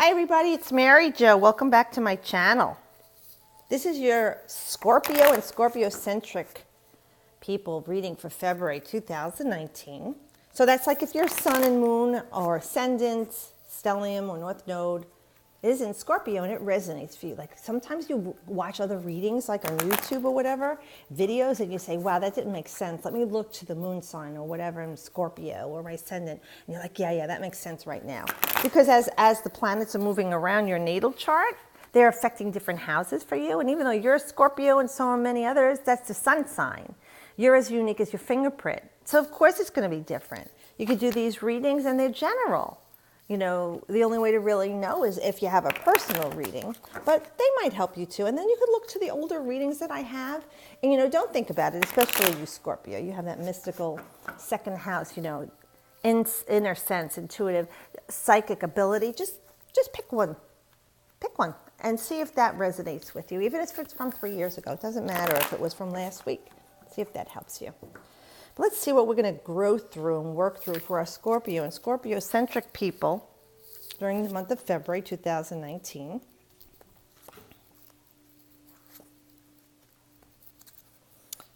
Hi everybody, it's Mary Jo. Welcome back to my channel. This is your Scorpio and Scorpio-centric people reading for February 2019. So that's like if your sun and moon or ascendant, stellium or north node is in Scorpio and it resonates for you. Like sometimes you watch other readings like on YouTube or whatever, videos, and you say, wow, that didn't make sense. Let me look to the moon sign or whatever in Scorpio or my ascendant. And you're like, yeah, that makes sense right now. Because as the planets are moving around your natal chart, they're affecting different houses for you. And even though you're Scorpio and so are many others, that's the sun sign. You're as unique as your fingerprint. So of course it's going to be different. You could do these readings and they're general. You know, the only way to really know is if you have a personal reading, but they might help you too. And then you could look to the older readings that I have. And, you know, don't think about it, especially you Scorpio. You have that mystical second house, you know, inner sense, intuitive, psychic ability. Just pick one. Pick one and see if that resonates with you. Even if it's from 3 years ago. It doesn't matter if it was from last week. See if that helps you. But let's see what we're going to grow through and work through for our Scorpio and Scorpio-centric people during the month of February 2019.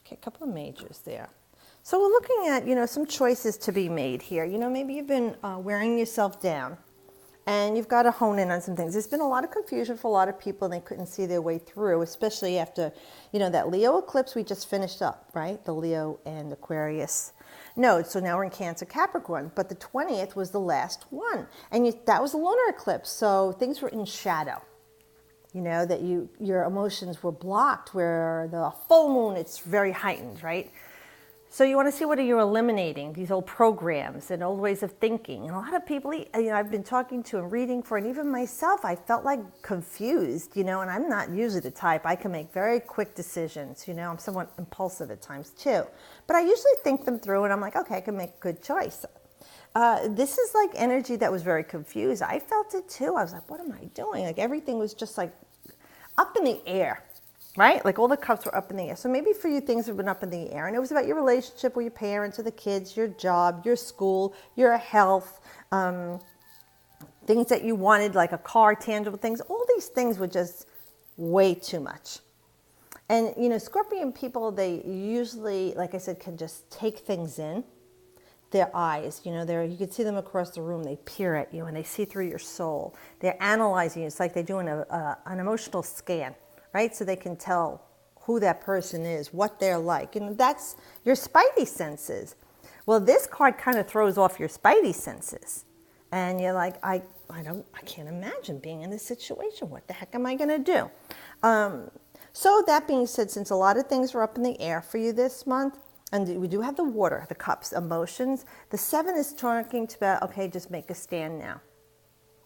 Okay, a couple of majors there. So we're looking at, you know, some choices to be made here. You know, maybe you've been wearing yourself down and you've got to hone in on some things. There's been a lot of confusion for a lot of people and they couldn't see their way through, especially after, you know, that Leo eclipse we just finished up, right? The Leo and Aquarius nodes. So now we're in Cancer, Capricorn, but the 20th was the last one. And that was a lunar eclipse. So things were in shadow, you know, that your emotions were blocked, where the full moon, it's very heightened, right? So you want to see what are you eliminating, these old programs and old ways of thinking. And a lot of people, you know, I've been talking to and reading for, and even myself, I felt like confused, you know, and I'm not usually the type. I can make very quick decisions, you know. I'm somewhat impulsive at times too. But I usually think them through and I'm like, okay, I can make a good choice. This is like energy that was very confused. I felt it too. I was like, what am I doing? Like everything was just like up in the air. Right? Like all the cups were up in the air. So maybe for you, things have been up in the air. And it was about your relationship with your parents or the kids, your job, your school, your health, things that you wanted, like a car, tangible things. All these things were just way too much. And, you know, Scorpion people, they usually, like I said, can just take things in. Their eyes, you know, you can see them across the room. They peer at you and they see through your soul. They're analyzing you. It's like they're doing an emotional scan. Right? So they can tell who that person is, what they're like. And that's your spidey senses. Well, this card kind of throws off your spidey senses. And you're like, I can't imagine being in this situation. What the heck am I going to do? So that being said, since a lot of things are up in the air for you this month, and we do have the water, the cups, emotions, the 7 is talking about, okay, just make a stand now.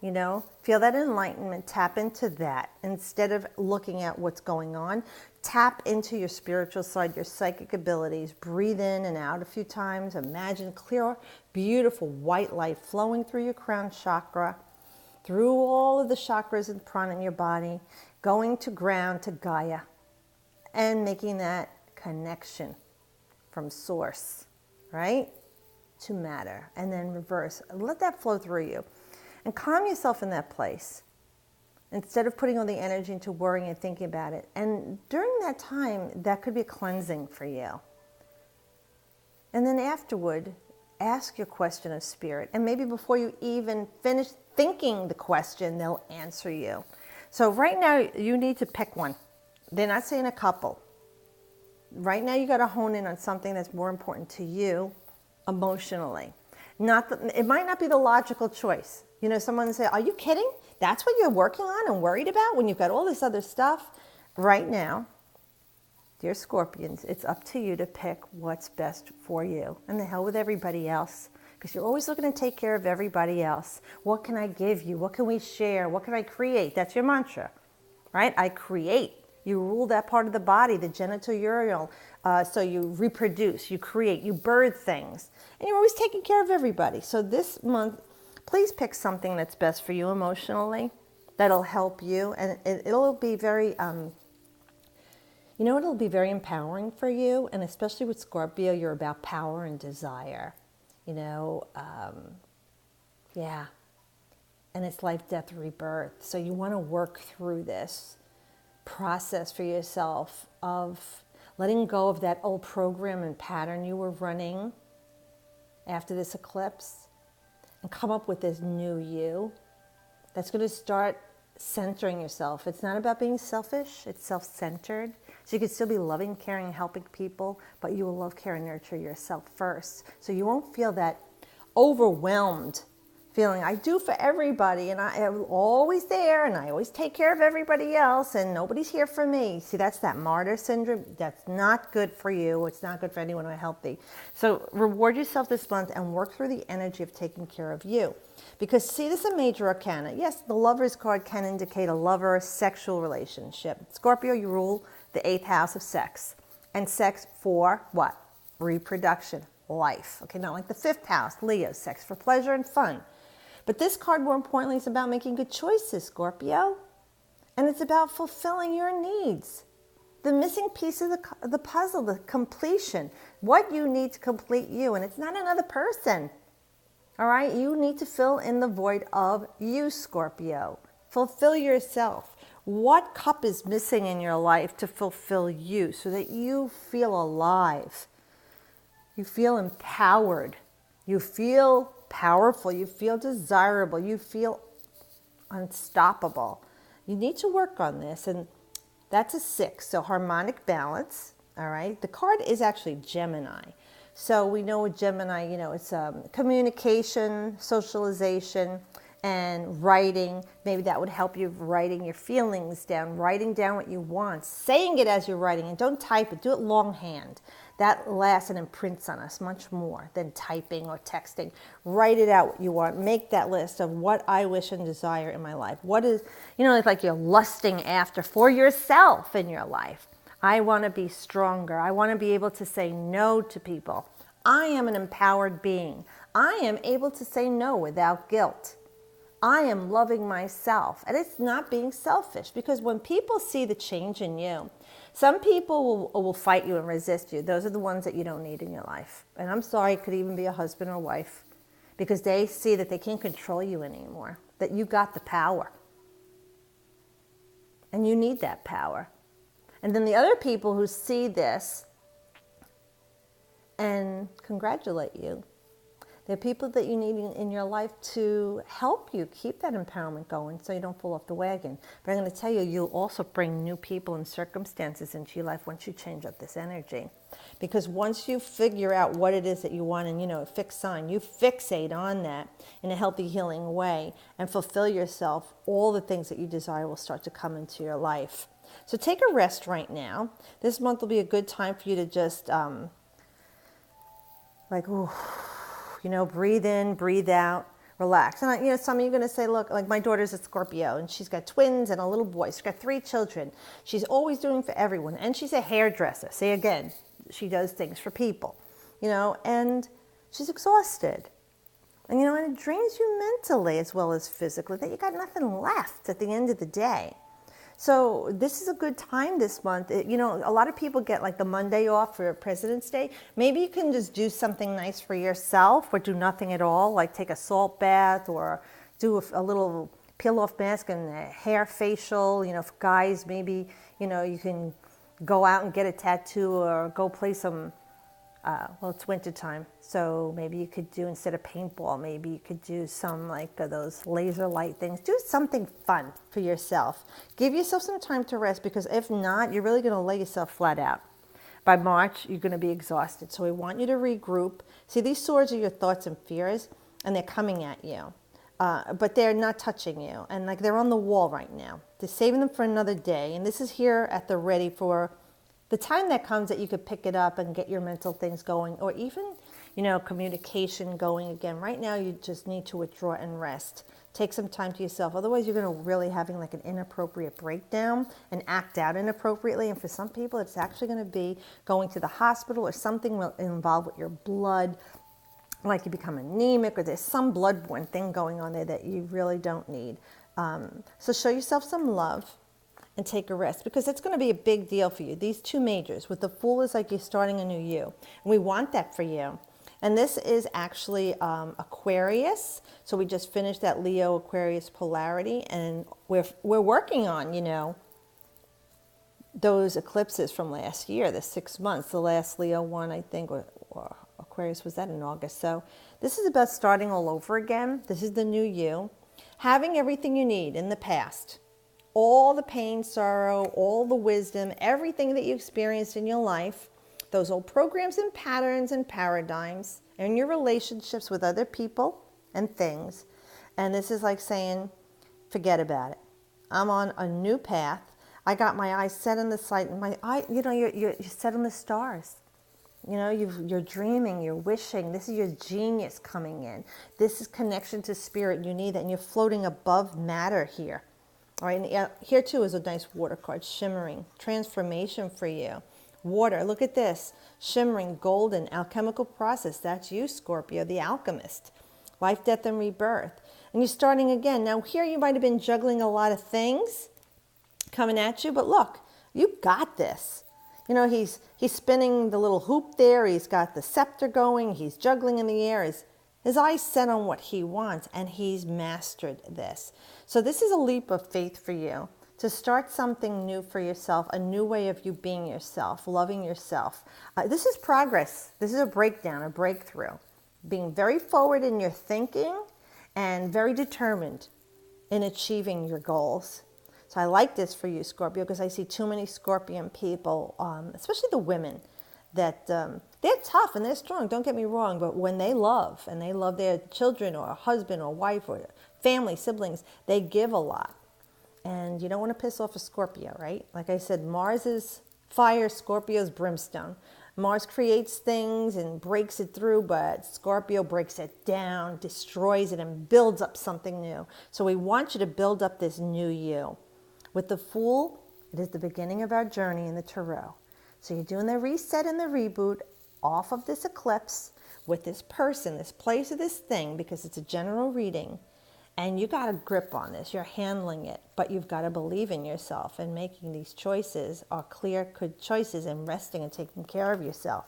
You know, feel that enlightenment, tap into that. Instead of looking at what's going on, tap into your spiritual side, your psychic abilities. Breathe in and out a few times. Imagine clear, beautiful white light flowing through your crown chakra, through all of the chakras and prana in your body, going to ground, to Gaia, and making that connection from source, right, to matter. And then reverse. Let that flow through you. And calm yourself in that place instead of putting all the energy into worrying and thinking about it. And during that time, that could be a cleansing for you. And then afterward, ask your question of spirit. And maybe before you even finish thinking the question, they'll answer you. So right now, you need to pick one. They're not saying a couple. Right now, you got to hone in on something that's more important to you emotionally. It might not be the logical choice. You know, someone say, are you kidding? That's what you're working on and worried about when you've got all this other stuff? Right now, dear Scorpions, it's up to you to pick what's best for you. And the hell with everybody else. Because you're always looking to take care of everybody else. What can I give you? What can we share? What can I create? That's your mantra, right? I create. You rule that part of the body, the genitourinary. So you reproduce, you create, you birth things. And you're always taking care of everybody. So this month, please pick something that's best for you emotionally, that'll help you. And it'll be very, you know, it'll be very empowering for you. And especially with Scorpio, you're about power and desire. You know, yeah. and it's life, death, rebirth. So you want to work through this process for yourself of letting go of that old program and pattern you were running after this eclipse and come up with this new you that's going to start centering yourself. It's not about being selfish, it's self-centered. So you can still be loving, caring, helping people, but you will love, care, and nurture yourself first. So you won't feel that overwhelmed feeling, I do for everybody, and I am always there, and I always take care of everybody else, and nobody's here for me. See, that's that martyr syndrome. That's not good for you. It's not good for anyone who's healthy. So reward yourself this month and work through the energy of taking care of you. Because, see, this is a major arcana. Yes, the Lover's card can indicate a lover-sexual relationship. Scorpio, you rule the 8th house of sex. And sex for what? Reproduction, life. Okay, not like the 5th house, Leo, sex for pleasure and fun. But this card, more importantly, is about making good choices, Scorpio. And it's about fulfilling your needs. The missing piece of the puzzle, the completion. What you need to complete you. And it's not another person. All right? You need to fill in the void of you, Scorpio. Fulfill yourself. What cup is missing in your life to fulfill you so that you feel alive? You feel empowered. You feel powerful, you feel desirable, you feel unstoppable. You need to work on this, and that's a 6, so harmonic balance, all right? The card is actually Gemini. So we know with Gemini, you know, it's communication, socialization, and writing. Maybe that would help you writing your feelings down, writing down what you want, saying it as you're writing, and don't type it, do it longhand. That lasts and imprints on us much more than typing or texting. Write it out what you want. Make that list of what I wish and desire in my life. What is, you know, it's like you're lusting after for yourself in your life. I want to be stronger. I want to be able to say no to people. I am an empowered being. I am able to say no without guilt. I am loving myself. And it's not being selfish, because when people see the change in you, some people will fight you and resist you. Those are the ones that you don't need in your life. And I'm sorry, it could even be a husband or wife, because they see that they can't control you anymore, that you got the power. And you need that power. And then the other people who see this and congratulate you. They're people that you need in your life to help you keep that empowerment going so you don't fall off the wagon. But I'm going to tell you, you'll also bring new people and circumstances into your life once you change up this energy. Because once you figure out what it is that you want and, you know, a fixed sign, you fixate on that in a healthy, healing way and fulfill yourself, all the things that you desire will start to come into your life. So take a rest right now. This month will be a good time for you to just, breathe in, breathe out, relax. And, some of you are going to say, look, like my daughter's a Scorpio, and she's got twins and a little boy. She's got 3 children. She's always doing for everyone. And she's a hairdresser. Say again, she does things for people, and she's exhausted. And, and it drains you mentally as well as physically, that you got nothing left at the end of the day. So this is a good time this month. A lot of people get like the Monday off for President's Day. Maybe you can just do something nice for yourself or do nothing at all, like take a salt bath or do a little peel-off mask and a hair facial. For guys, maybe, you can go out and get a tattoo or go play some, it's winter time. So maybe you could do, instead of paintball, maybe you could do some like those laser light things. Do something fun for yourself. Give yourself some time to rest, because if not, you're really going to lay yourself flat out. By March, you're going to be exhausted. So we want you to regroup. See, these swords are your thoughts and fears, and they're coming at you. But they're not touching you. And like they're on the wall right now. They're saving them for another day. And this is here at the ready for the time that comes that you could pick it up and get your mental things going, or even, communication going again. Right now, you just need to withdraw and rest. Take some time to yourself. Otherwise, you're going to really having like an inappropriate breakdown and act out inappropriately. And for some people, it's actually going to be going to the hospital or something involved with your blood, like you become anemic, or there's some bloodborne thing going on there that you really don't need. So show yourself some love and take a rest, because it's going to be a big deal for you. These 2 majors with the Fool is like you're starting a new you. And we want that for you. And this is actually Aquarius. So we just finished that Leo Aquarius polarity, and we're working on, those eclipses from last year, the 6 months. The last Leo one, I think, or Aquarius, was that in August. So this is about starting all over again. This is the new you. Having everything you need in the past. All the pain, sorrow, all the wisdom, everything that you experienced in your life, those old programs and patterns and paradigms, and your relationships with other people and things. And this is like saying, forget about it. I'm on a new path. I got my eyes set on the sight, and my eye, you're set on the stars. You're dreaming, you're wishing. This is your genius coming in. This is connection to spirit. You need that, and you're floating above matter here. All right, and here too is a nice water card, shimmering, transformation for you. Water, look at this, shimmering, golden, alchemical process. That's you, Scorpio, the alchemist. Life, death, and rebirth. And you're starting again. Now here you might have been juggling a lot of things coming at you, but look, you got this. He's spinning the little hoop there. He's got the scepter going. He's juggling in the air. His eyes set on what he wants, and he's mastered this. So this is a leap of faith for you to start something new for yourself, a new way of you being yourself, loving yourself. This is progress. This is a breakdown, a breakthrough. Being very forward in your thinking and very determined in achieving your goals. So I like this for you, Scorpio, because I see too many Scorpion people, especially the women, that they're tough and they're strong, don't get me wrong, but when they love, and they love their children or husband or wife or family, siblings, they give a lot. And you don't want to piss off a Scorpio, right? Like I said, Mars is fire, Scorpio's brimstone. Mars creates things and breaks it through, but Scorpio breaks it down, destroys it, and builds up something new. So we want you to build up this new you. With the Fool, it is the beginning of our journey in the Tarot. So you're doing the reset and the reboot off of this eclipse with this person, this place, or this thing, because it's a general reading. And you got a grip on this. You're handling it. But you've got to believe in yourself, and making these choices are clear, good choices, and resting and taking care of yourself.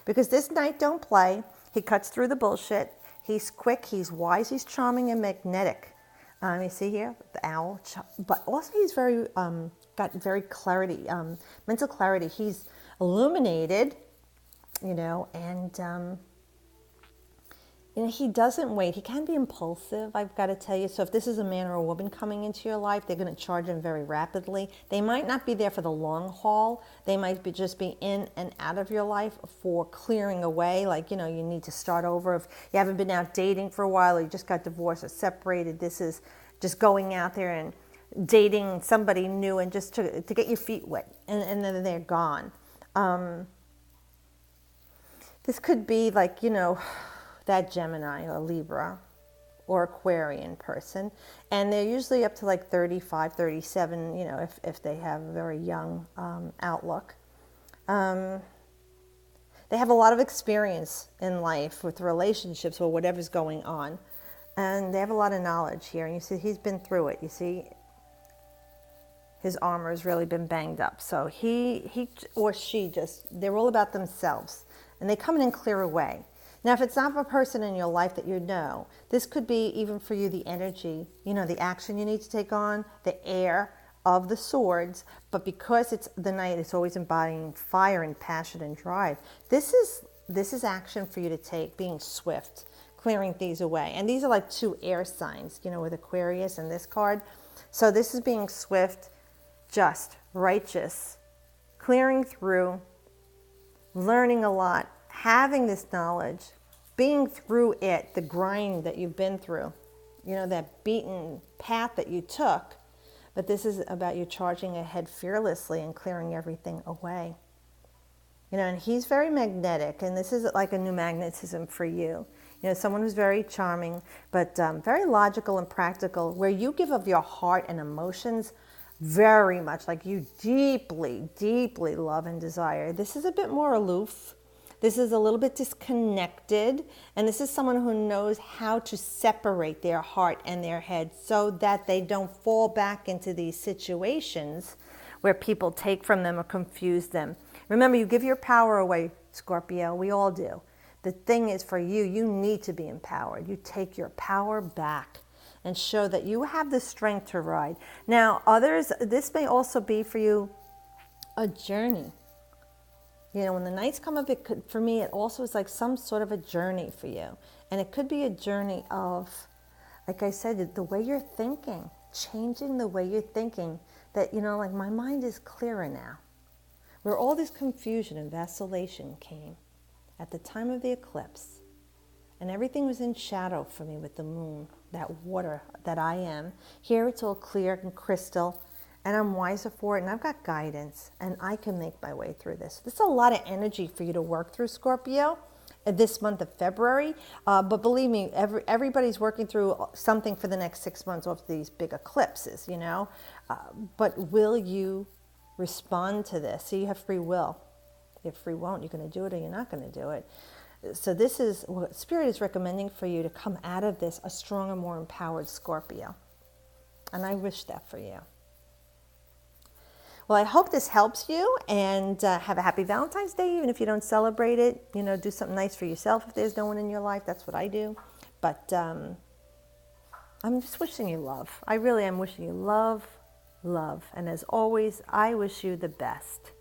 Because this Knight don't play. He cuts through the bullshit. He's quick. He's wise. He's charming and magnetic. You see here, the owl. But also he's very, got very clarity, mental clarity. He's illuminated, and he doesn't wait. He can be impulsive, I've got to tell you. So if this is a man or a woman coming into your life, they're going to charge in very rapidly. They might not be there for the long haul. They might just be in and out of your life for clearing away. Like, you need to start over. If you haven't been out dating for a while, or you just got divorced or separated, this is just going out there and dating somebody new, and just to get your feet wet, and then they're gone. This could be like, that Gemini or Libra or Aquarian person. And they're usually up to like 35, 37, if they have a very young outlook. They have a lot of experience in life with relationships or whatever's going on. And they have a lot of knowledge here. And you see, he's been through it. You see, his armor has really been banged up. So he or she they're all about themselves. And they come in and clear away. Now, if it's not a person in your life that this could be even for you the energy, the action you need to take on, the air of the swords. But because it's the Knight, it's always embodying fire and passion and drive. This is action for you to take, being swift, clearing these away. And these are like two air signs, with Aquarius and this card. So this is being swift, just, righteous, clearing through, learning a lot, having this knowledge, being through it, the grind that you've been through, that beaten path that you took. But this is about you charging ahead fearlessly and clearing everything away. And he's very magnetic, and this is like a new magnetism for you. Someone who's very charming, but very logical and practical, where you give of your heart and emotions very much, like you deeply, deeply love and desire. This is a bit more aloof. This is a little bit disconnected, and this is someone who knows how to separate their heart and their head so that they don't fall back into these situations where people take from them or confuse them. Remember, you give your power away, Scorpio. We all do. The thing is, for you, you need to be empowered. You take your power back and show that you have the strength to ride. Now, others, this may also be for you a journey. You know, when the nights come up, it could, for me, it also is like some sort of a journey for you. And it could be a journey of, like I said, the way you're thinking, changing the way you're thinking, that, you know, like my mind is clearer now. Where all this confusion and vacillation came at the time of the eclipse, and everything was in shadow for me with the moon, that water that I am. Here it's all clear and crystal, and I'm wiser for it, and I've got guidance, and I can make my way through this. There's a lot of energy for you to work through, Scorpio, this month of February. But believe me, everybody's working through something for the next 6 months off these big eclipses, you know. But will you respond to this? So you have free will. You have free will. You're going to do it or you're not going to do it. So this is what Spirit is recommending for you, to come out of this a stronger, more empowered Scorpio. And I wish that for you. Well, I hope this helps you, and have a happy Valentine's Day. Even if you don't celebrate it, you know, do something nice for yourself if there's no one in your life. That's what I do. But I'm just wishing you love. I really am wishing you love, love. And as always, I wish you the best.